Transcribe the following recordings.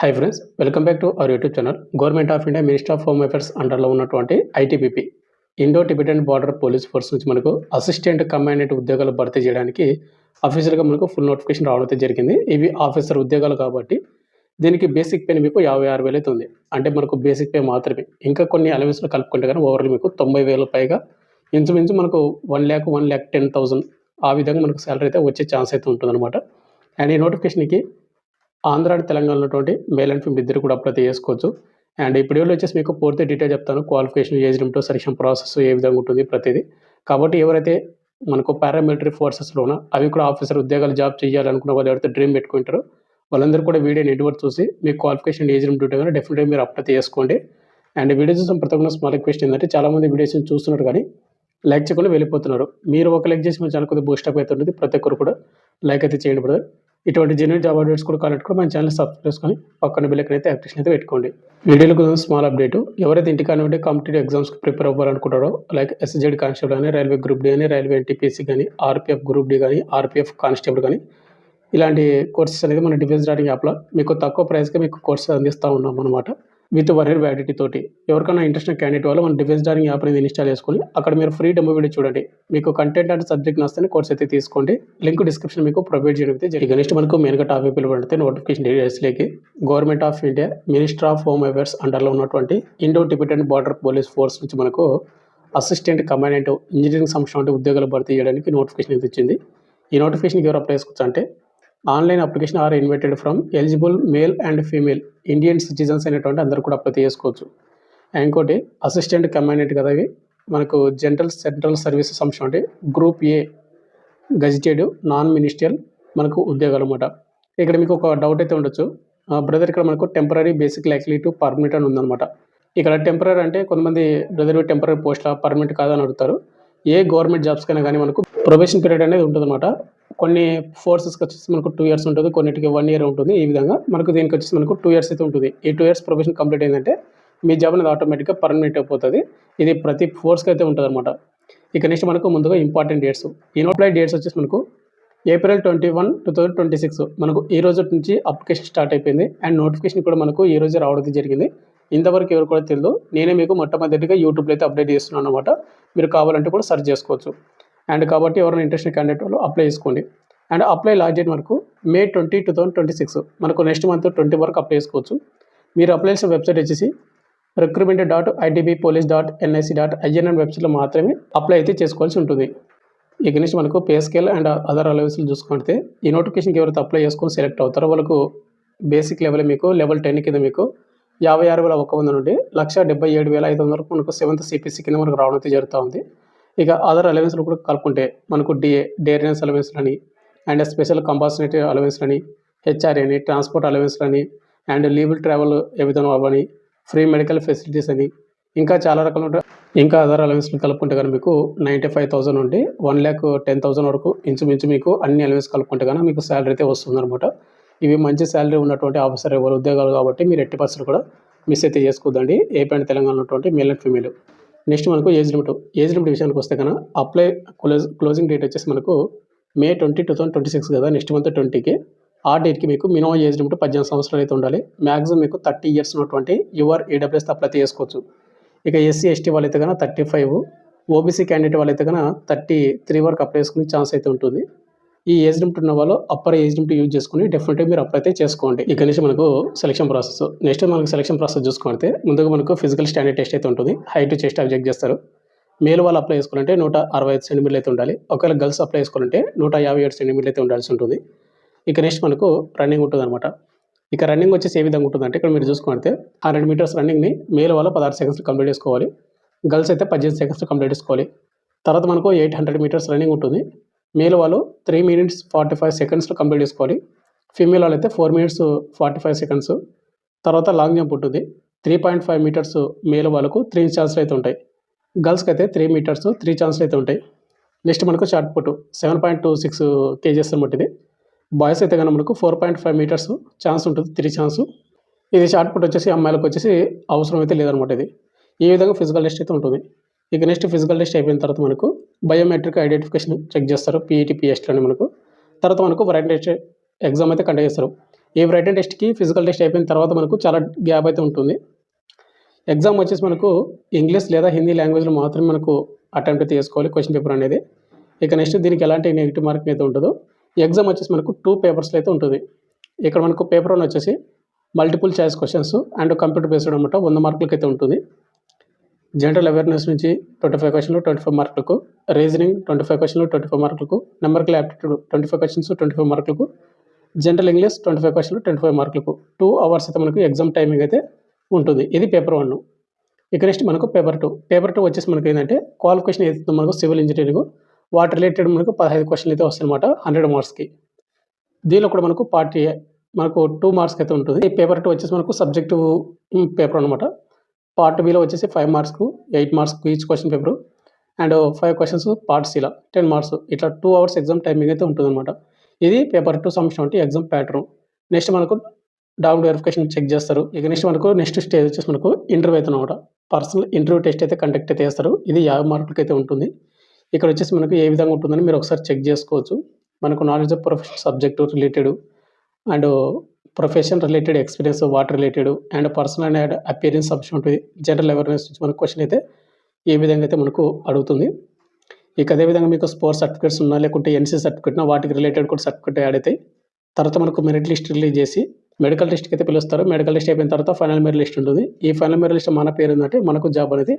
Hi friends, welcome back to our YouTube channel. Government of India minister of home affairs అండర్లో ఉన్నటువంటి ITBP Indo Tibetan border police force నుంచి మనకు assistant commandant ఉద్యోగాలు భర్తీ చేయడానికి అఫీషియల్గా మనకు ఫుల్ నోటిఫికేషన్ రావడం జరిగింది. ఇవి ఆఫీసర్ ఉద్యోగాలు కాబట్టి దీనికి బేసిక్ పే మీకు 56,000 అయితే ఉంది. అంటే మనకు బేసిక్ పే మాత్రమే. ఇంకా కొన్ని అలవెన్స్లు కలుపుకుంటే కానీ ఓవరాల్ మీకు 90,000 పైగా ఇంచుమించు మనకు 1,10,000 ఆ విధంగా మనకు శాలరీ అయితే వచ్చే ఛాన్స్ అయితే ఉంటుందన్నమాట. అండ్ ఈ నోటిఫికేషన్కి ఆంధ్ర అండ్ తెలంగాణ ఉన్నటువంటి మేల్ అండ్ ఫీమేల్ ఇద్దరు కూడా అప్లై చేసుకోవచ్చు. అండ్ ఈ వీడియోలో వచ్చేసి మీకు పూర్తి డీటెయిల్ చెప్తాను. Qualification, age limit, selection process ఏ విధంగా ఉంటుంది ప్రతిదీ. కాబట్టి ఎవరైతే మనకు పారామిలిటరీ ఫోర్సెస్లోన అవి కూడా ఆఫీసర్ ఉద్యోగాలు జాబ్ చేయాలనుకున్న వాళ్ళు ఎవరైతే డ్రీమ్ పెట్టుకుంటారో వాళ్ళందరూ కూడా వీడియోని ఎండ్ వరకు చూసి మీ క్వాలిఫికేషన్, ఏజ్ లిమిట్ ఉంటే కానీ డెఫినెట్గా మీరు అప్లై చేసుకోండి. అండ్ వీడియో చూసిన ప్రతి ఒక్క స్మాల్ రిక్వెస్ట్ ఏంటంటే చాలామంది వీడియోస్ చూస్తున్నారు కానీ లైక్ చేయకుండా వెళ్ళిపోతున్నారు. మీరు ఒక లైక్ చేసి మన ఛానల్ కొద్దిగా బూస్టప్ అయితే ఉంటుంది. ప్రతి ఒక్కరు కూడా లైక్ అయితే చేయండి బ్రదర్. ఇటువంటి జెన్యూన్ జాబ్ అప్డేట్స్ కూడా కావాలంటే కూడా మన ఛానల్ సబ్స్క్రైబ్ చేసుకొని పక్కన బెల్ ఐకాన్ అయితే యాక్టివేషన్ అయితే పెట్టుకోండి. వీడియోలో కొంచెం స్మాల్ అప్డేట్. ఎవరైతే ఇంటికాని ఉంటే కాంపిటేటివ్ ఎగ్జామ్స్కి ప్రిపేర్ అవ్వాలనుకుంటారో లైక్ ఎస్జెడ్ కానిస్టేబుల్ కానీ, రైల్వే గ్రూప్ డి కానీ, రైల్వే ఎన్టీపీసీ కానీ, ఆర్పీఎఫ్ గ్రూప్ డి కానీ, ఆర్పీఎఫ్ కానిస్టేబుల్ కానీ ఇలాంటి కోర్సెస్ అనేది మన డిఫెన్స్ డాటింగ్ యాప్లో మీకు తక్కువ ప్రైస్గా మీకు కోర్సెస్ అందిస్తూ ఉన్నాం అనమాట. విత్ 1 ఇయర్ వ్యాలిడిటీ తోటి. ఎవరికైనా ఇంట్రెస్ట్ క్యాండిడేట్ వాళ్ళు మన డిఫెన్స్ డాటింగ్ యాప్ అనేది ఇన్స్టాల్ చేసుకొని అక్కడ మీరు ఫ్రీ డెమో వీడియో చూడండి. మీకు కంటెంట్ అండ్ సబ్జెక్ట్ నచ్చితే కోర్స్ అయితే తీసుకోండి. లింక్ డిస్క్రిప్షన్ మీకు ప్రొవైడ్ చేయడం అయితే జరిగింది. నెక్స్ట్ మనకు మెయిన్గా టాపిక్ పడితే నోటిఫికేషన్ డీటెయిల్స్లోకి government of India minister of home affairs అండర్లో ఉన్నటువంటి Indo Tibetan border police force నుంచి మనకు అసిస్టెంట్ కమాండెంట్ ఇంజనీరింగ్ సంస్థ ఉద్యోగాలు భర్తీ చేయడానికి నోటిఫికేషన్ అయితే ఇచ్చింది. ఈ నోటిఫికేషన్కి ఎవరు అప్లై చేసుకోవచ్చు అంటే online application or invited from eligible male and female Indian citizens అనేటువంటి అందరూ కూడా అప్లై చేసుకోవచ్చు. ఇంకోటి అసిస్టెంట్ కమాండెంట్ కదా, ఇవి మనకు జనరల్ సెంట్రల్ సర్వీసెస్ సంస్థ అంటే group A gazetted non ministerial మనకు ఉద్యోగాలు అన్నమాట. ఇక్కడ మీకు ఒక డౌట్ అయితే ఉండొచ్చు బ్రదర్, ఇక్కడ మనకు temporary basic likely to permanent అని ఉందన్నమాట. ఇక్కడ టెంపరీ అంటే కొంతమంది బ్రదర్ టెంపరీ పోస్ట్లా పర్మనెంట్ కాదని అడుగుతారు. ఏ గవర్నమెంట్ జాబ్స్ కైనా కానీ మనకు ప్రొబేషన్ పీరియడ్ అనేది ఉంటుందన్నమాట. కొన్ని ఫోర్సెస్కి వచ్చేసి మనకు 2 years ఉంటుంది, కొన్నిటికి 1 year ఉంటుంది. ఈ విధంగా మనకు దీనికి వచ్చేసి మనకు 2 years అయితే ఉంటుంది. ఈ 2 years ప్రొబేషన్ కంప్లీట్ అయిందంటే మీ జాబ్ అనేది ఆటోమేటిక్గా పర్మనెంట్ అయిపోతుంది. ఇది ప్రతి ఫోర్స్కి అయితే ఉంటుంది అనమాట. ఇక నెక్స్ట్ మనకు ముందుగా ఇంపార్టెంట్ డేట్స్. ఈ నోటిఫై డేట్స్ వచ్చేసి మనకు April 21, 2026 మనకు ఈ రోజు నుంచి అప్లికేషన్ స్టార్ట్ అయిపోయింది. అండ్ నోటిఫికేషన్ కూడా మనకు ఈ రోజే రావడం జరిగింది. ఇంతవరకు ఎవరు కూడా తెలియదు. నేనే మీకు మొట్టమొదటిగా యూట్యూబ్లో అయితే అప్డేట్ చేస్తున్నాను అనమాట. మీరు కావాలంటే కూడా సెర్చ్ చేసుకోవచ్చు. అండ్ కాబట్టి ఎవరైనా ఇంట్రెస్ట్ క్యాండిడేట్ వాళ్ళు అప్లై చేసుకోండి. అండ్ అప్లై లాస్ట్ డేట్ వరకు May 20, 2026 మనకు నెక్స్ట్ మంత్ 20 వరకు అప్లై చేసుకోవచ్చు. మీరు అప్లై చేసిన వెబ్సైట్ వచ్చేసి recruitment.idbpolice.nic.in అనే వెబ్సైట్లో మాత్రమే అప్లై అయితే చేసుకోవాల్సి ఉంటుంది. ఇక నెక్స్ట్ మనకు పే స్కేల్ అండ్ అదర్ అలవెన్స్లు చూసుకుంటే ఈ నోటిఫికేషన్కి ఎవరైతే అప్లై చేసుకొని సెలెక్ట్ అవుతారో వాళ్ళకు బేసిక్ లెవెల్ మీకు లెవెల్ 10 కింద మీకు 56,100 నుండి 1,77,500 వరకు మనకు 7th CPC కింద మనకు రావడం అయితే జరుగుతూ ఉంది. ఇక అదర్ అలవెన్స్లు కూడా కలుపుకుంటే మనకు డేరియన్స్ అలవెన్స్లని అండ్ స్పెషల్ కంపాసినేటివ్ అలవెన్స్లని, హెచ్ఆర్ఏ అని, ట్రాన్స్పోర్ట్ అలవెన్స్లని అండ్ లీవ్ ట్రావెల్ ఏ విధంగా అవ్వని, ఫ్రీ మెడికల్ ఫెసిలిటీస్ అని ఇంకా చాలా రకాల ఇంకా అదర్ అలవెన్స్లు కలుపుకుంటే కానీ మీకు 95,000 నుండి 1,10,000 వరకు ఇంచుమించు మీకు అన్ని అలవెన్స్ కలుపుకుంటే కానీ మీకు శాలరీ అయితే వస్తుందన్నమాట. ఇవి మంచి శాలరీ ఉన్నటువంటి ఆఫీసర్ ఎవరు ఉద్యోగాలు కాబట్టి మీరు 80% కూడా మిస్ అయితే చేసుకోద్దండి. ఏపీ అండ్ తెలంగాణ ఉన్నటువంటి మేల్ అండ్ ఫీమేల్. నెక్స్ట్ మనకు ఏజ్ లిమిట్ విషయానికి వస్తే కన్నా అప్లై క్లోజింగ్ డేట్ వచ్చేసి మనకు May 20, 2026 కదా, నెక్స్ట్ మంత్ 20కి. ఆ డేట్కి మీకు మినిమం ఏజ్ లిమిట్ 18 సంవత్సరాలు అయితే ఉండాలి. మ్యాక్సిమం మీకు 30 years ఉన్నటువంటి యువర్ ఈడబ్ల్యూఎస్ అప్లై చేసుకోవచ్చు. ఇక SC ST వాళ్ళైతే కన్నా 35, ఓబీసీ క్యాండిడేట్ వాళ్ళైతే కన్నా 33 వరకు అప్లై చేసుకునే ఛాన్స్ అయితే ఉంటుంది. ఈ ఏజ్ లిమిట్ ఉన్న వాళ్ళు అప్పర్ ఏజ్ లిమిట్ యూజ్ చేసుకుని డెఫినెట్గా మీరు అప్లై అయితే చేసుకోండి. ఇక నుంచి మనకు సెలక్షన్ ప్రాసెస్. నెక్స్ట్ మనకు సెలక్షన్ ప్రాసెస్ చూసుకుంటే ముందుగా మనకు ఫిజికల్ స్టాండర్డ్ టెస్ట్ అయితే ఉంటుంది. హైట్, చెస్ట్ అవి చెక్ చేస్తారు. మేల్ వాళ్ళు అప్లై చేసుకోవాలంటే 165 సెంటీమీటర్లు అయితే ఉండాలి. ఒకవేళ గర్ల్స్ అప్లై చేసుకోవాలంటే 157 సెంటీమీటర్లు అయితే ఉండాల్సి ఉంటుంది. ఇక నెక్స్ట్ మనకు రన్నింగ్ ఉంటుంది అనమాట. ఇక రన్నింగ్ వచ్చేసి ఏ విధంగా ఉంటుందంటే ఇక్కడ మీరు చూసుకుంటే 100 meters రన్నింగ్ని మేల్ వాళ్ళు 16 seconds కంప్లీట్ చేసుకోవాలి. గర్ల్స్ అయితే 18 seconds కంప్లీట్ చేసుకోవాలి. తర్వాత మనకు 800 meters రన్నింగ్ ఉంటుంది. మేల్ వాళ్ళు 3 minutes 45 seconds కంప్లీట్ చేసుకోవాలి. ఫీమేల్ వాళ్ళు అయితే 4 minutes 45 seconds. తర్వాత లాంగ్ జంప్ ఉంటుంది. 3.5 meters మేల్ వాళ్ళకు 3 ఛాన్స్లు అయితే ఉంటాయి. గర్ల్స్కి అయితే 3 meters 3 ఛాన్స్లు అయితే ఉంటాయి. నెక్స్ట్ మనకు షార్ట్ పుట్ 7.26 kgs అనమాట. ఇది బాయ్స్ అయితే కనుక మనకు 4.5 meters ఛాన్స్ ఉంటుంది, 3 ఛాన్స్. ఇది షార్ట్ పుట్ వచ్చేసి అమ్మాయిలకు వచ్చేసి అవసరం అయితే లేదనమాట. ఇది ఈ విధంగా ఫిజికల్ టెస్ట్ అయితే ఉంటుంది. ఇక నెక్స్ట్ ఫిజికల్ టెస్ట్ అయిపోయిన తర్వాత మనకు బయోమెట్రిక్ ఐడెంటిఫికేషన్ చెక్ చేస్తారు, PET PST అని మనకు. తర్వాత మనకు రైట్ టెస్ట్ ఎగ్జామ్ అయితే కండక్ట్ చేస్తారు. ఈ రిటన్ టెస్ట్‌కి, ఫిజికల్ టెస్ట్ అయిపోయిన తర్వాత మనకు చాలా గ్యాప్ అయితే ఉంటుంది. ఎగ్జామ్ వచ్చేసి మనకు ఇంగ్లీష్ లేదా హిందీ లాంగ్వేజ్‌లో మాత్రమే మనకు అటెంప్ట్ అయితే చేసుకోవాలి క్వెషన్ పేపర్ అనేది. ఇక నెక్స్ట్ దీనికి ఎలాంటి నెగెటివ్ మార్కింగ్ అయితే ఉండదు. ఎగ్జామ్ వచ్చేసి మనకు 2 పేపర్స్‌లో అయితే ఉంటుంది. ఇక్కడ మనకు పేపర్ 1 వచ్చేసి multiple choice questions and computer based అనమాట. 100 మార్కులకైతే ఉంటుంది. జనరల్ అవేర్‌నెస్ నుంచి 25 క్వెషన్‌లు 25 మార్కులకు, రీజనింగ్ 25 క్వెషన్‌లు 25 మార్కులకు, న్యూమరికల్ యాప్టిట్యూడ్ 25 క్వెషన్స్ 25 మార్కులకు, జనరల్ ఇంగ్లీష్ 25 క్వెషన్‌లు 25 మార్కులకు. 2 అవర్స్ అయితే మనకు ఎగ్జామ్ టైమింగ్ అయితే ఉంటుంది. ఇది పేపర్ 1. ఇక నెక్స్ట్ మనకు పేపర్ 2. పేపర్ 2 వచ్చేసి మనకు ఏంటంటే క్వాలిఫికేషన్ ఏదైతే మనకు సివిల్ ఇంజినీరింగ్ వాటి రిలేటెడ్ మనకు 15 క్వెషన్‌లు అయితే వస్తాయన్నమాట 100 మార్క్స్‌కి. దీనిలో కూడా మనకు పార్ట్ ఏ మనకు 2 మార్క్స్‌కి అయితే ఉంటుంది. ఈ పేపర్ 2 వచ్చేసి మనకు సబ్జెక్టివ్ పేపర్ అనమాట. పార్ట్ బిలో వచ్చేసి 5 మార్క్స్‌కు 8 మార్క్స్‌కు each question paper and 5 questions part సిలో 10 మార్క్స్. ఇట్లా 2 అవర్స్ ఎగ్జామ్ టైమింగ్ అయితే ఉంటుందన్నమాట. ఇది పేపర్ 2 సంబంధించిన ఎగ్జామ్ ప్యాటర్న్. నెక్స్ట్ మనకు డాక్యుమెంట్ వెరిఫికేషన్ చెక్ చేస్తారు. ఇక నెక్స్ట్ మనకు నెక్స్ట్ స్టేజ్ వచ్చేసి మనకు ఇంటర్వ్యూ అయితే అనమాట. పర్సనల్ ఇంటర్వ్యూ టెస్ట్ అయితే కండక్ట్ అయితే చేస్తారు. ఇది 50 మార్కులకి అయితే ఉంటుంది. ఇక్కడ వచ్చేసి మనకు ఏ విధంగా ఉంటుందని మీరు ఒకసారి చెక్ చేసుకోవచ్చు. మనకు knowledge of profession subject related and profession related experience what related and personal and appearance subject ఉంటుంది. జనరల్ అవేర్‌నెస్ నుంచి మనకు క్వెషన్ అయితే ఏ విధంగా అయితే మనకు అడుగుతుంది. ఇక అదేవిధంగా మీకు స్పోర్ట్స్ సర్టిఫికేట్స్ ఉన్నా లేకుంటే ఎన్‌సీసీ సర్టిఫికేట్ ఉన్నా వాటికి రిలేటెడ్ కూడా సర్టిఫికేట్ యాడ్ అవుతాయి. తర్వాత మనకు మెరిట్ లిస్ట్ రిలీజ్ చేసి మెడికల్ టెస్ట్‌కి అయితే పిలుస్తారు. మెడికల్ టెస్ట్ అయిపోయిన తర్వాత ఫైనల్ మెరిట్ లిస్ట్ ఉంటుంది. ఈ ఫైనల్ మెరిట్ లిస్ట్ మన పేరు ఉందంటే మనకు జాబ్ అనేది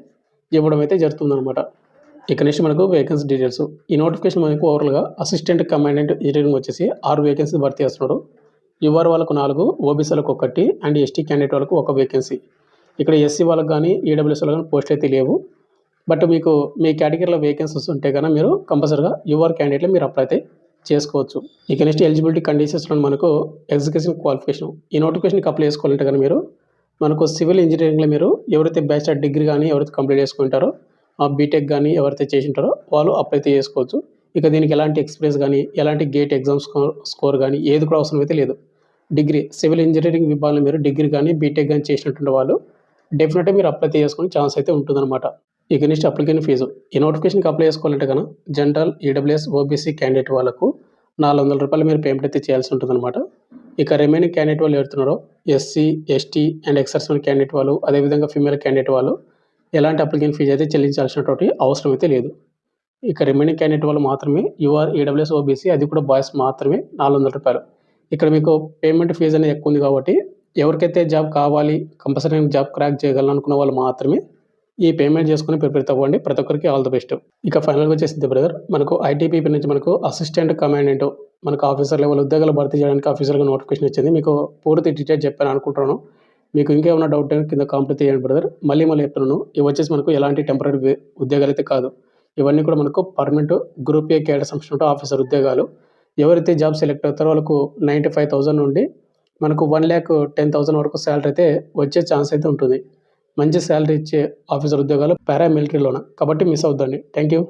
ఇవ్వడం అయితే జరుగుతుందన్నమాట. ఇక నెక్స్ట్ మనకు వేకెన్సీ డీటెయిల్స్. ఈ నోటిఫికేషన్ మనకు ఓవరాల్‌గా అసిస్టెంట్ కమాండెంట్ ఇంజనీరింగ్ వచ్చేసి 6 వేకెన్సీ భర్తీ చేస్తున్నారు. యూఆర్ వాళ్ళకు 4, ఓబీసీలకు 1 అండ్ ఎస్టీ క్యాండిడేట్ వాళ్ళకు 1 వేకెన్సీ. ఇక్కడ ఎస్సీ వాళ్ళకి కానీ ఈడబ్ల్యూఎస్ వాళ్ళకి కానీ పోస్ట్ అయితే లేవు. బట్ మీకు మీ కేటగిరీలో వేకెన్సీస్ ఉంటే కనుక మీరు కంపల్సరీగా యూఆర్ క్యాండిడేట్లో మీరు అప్లై అయితే చేసుకోవచ్చు. ఇక నెక్స్ట్ ఎలిజిబిలిటీ కండిషన్స్లో మనకు ఎడ్యుకేషన్ క్వాలిఫికేషన్. ఈ నోటిఫికేషన్కి అప్లై చేసుకోవాలంటే కనుక మీరు మనకు సివిల్ ఇంజనీరింగ్లో మీరు ఎవరైతే బ్యాచిలర్ డిగ్రీ కానీ ఎవరైతే కంప్లీట్ చేసుకుంటారో బీటెక్ కానీ ఎవరైతే చేసి ఉంటారో వాళ్ళు అప్లై అయితే చేసుకోవచ్చు. ఇక దీనికి ఎలాంటి ఎక్స్పీరియన్స్ కానీ ఎలాంటి గేట్ ఎగ్జామ్ స్కోర్ కానీ ఏది కూడా అవసరం అయితే లేదు. డిగ్రీ సివిల్ ఇంజనీరింగ్ విభాగంలో మీరు డిగ్రీ కానీ బీటెక్ కానీ చేసినటువంటి వాళ్ళు డెఫినెట్గా మీరు అప్లై చేసుకునే ఛాన్స్ అయితే ఉంటుందన్నమాట. ఇక నెక్స్ట్ అప్లికేషన్ ఫీజు. ఈ నోటిఫికేషన్కి అప్లై చేసుకోవాలంటే కనుక జనరల్ ఈడబ్ల్యూఎస్ ఓబీసీ క్యాండిడేట్ వాళ్ళకు ₹400 మీరు పేమెంట్ అయితే చేయాల్సి ఉంటుందన్నమాట. ఇక రిమైనింగ్ క్యాండిడేట్ వాళ్ళు ఎవరుతున్నారో ఎస్సీ ఎస్టీ అండ్ ఎక్సర్సల్ క్యాండిడేట్ వాళ్ళు అదేవిధంగా ఫీమేల్ క్యాండిడేట్ వాళ్ళు ఎలాంటి అప్లికేషన్ ఫీజు అయితే చెల్లించాల్సినటువంటి అవసరం అయితే లేదు. ఇక రిమైనింగ్ క్యాండిడేట్ వాళ్ళు మాత్రమే యూఆర్ ఈడబ్ల్యూఎస్ ఓబీసీ అది కూడా బాయ్స్ మాత్రమే ₹400. ఇక్కడ మీకు పేమెంట్ ఫీజు అనేది ఎక్కువ ఉంది కాబట్టి ఎవరికైతే జాబ్ కావాలి కంపల్సరీ జాబ్ క్రాక్ చేయగలను అనుకున్న వాళ్ళు మాత్రమే ఈ పేమెంట్ చేసుకుని ప్రిపేర్ అవ్వండి. ప్రతి ఒక్కరికి ఆల్ ది బెస్ట్. ఇక ఫైనల్గా వచ్చేసింది బ్రదర్ మనకు ఐటీపీపీ నుంచి మనకు అసిస్టెంట్ కమాండెంట్ మనకు ఆఫీసర్ లెవెల్ ఉద్యోగాలు భర్తీ చేయడానికి ఆఫీసర్గా నోటిఫికేషన్ వచ్చింది. మీకు పూర్తి డీటెయిల్స్ చెప్పాను అనుకుంటున్నాను. మీకు ఇంకేమైనా డౌట్ కింద కాంప్లీట్ చేయండి బ్రదర్. మళ్ళీ చెప్తున్నాను, ఇవి వచ్చేసి మనకు ఎలాంటి టెంపరీ ఉద్యోగాలు అయితే కాదు. ఇవన్నీ కూడా మనకు పర్మనెంట్ గ్రూప్ ఏ కేడర్ సంస్థ ఆఫీసర్ ఉద్యోగాలు. ఎవరైతే జాబ్ సెలెక్ట్ అవుతారో వాళ్ళకు 95,000 నుండి మనకు 1,10,000 వరకు శాలరీ అయితే వచ్చే ఛాన్స్ అయితే ఉంటుంది. మంచి శాలరీ ఇచ్చే ఆఫీసర్ ఉద్యోగాలు పారామిలిటరీలోన. కాబట్టి మిస్ అవుద్దండి. Thank you.